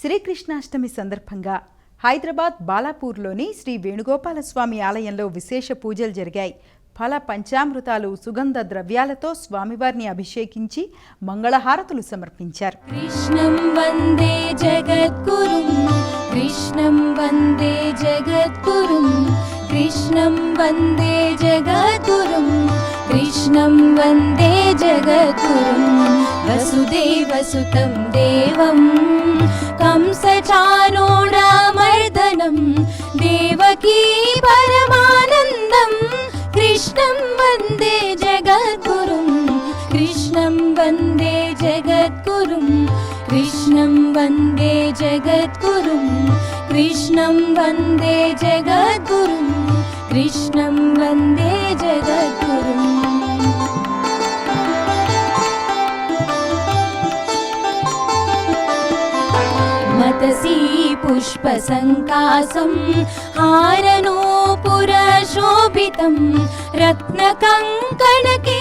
శ్రీకృష్ణాష్టమి సందర్భంగా హైదరాబాద్ బాలాపూర్లోని శ్రీ వేణుగోపాలస్వామి ఆలయంలో విశేష పూజలు జరిగాయి. ఫల పంచామృతాలు, సుగంధ ద్రవ్యాలతో స్వామివారిని అభిషేకించి మంగళహారతులు సమర్పించారు. కృష్ణం వందే జగద్గురుం, కృష్ణం వందే జగద్గురుం, కృష్ణం వందే జగద్గురుం, కృష్ణం వందే జగద్గురుం. వసుదేవసుతం దేవం కంసచాణూరమర్దనం దేవకీ పరమానందం. కృష్ణం వందే జగద్గురుం, కృష్ణం వందే జగద్గురుం, కృష్ణం వందే జగద్గురుం, కృష్ణం వందే జగద్గురుం, కృష్ణం వందే జగద్గురుం. मतसी पुष्पसङ्कासं हारनूपुरशोभितं रत्नकङ्कणके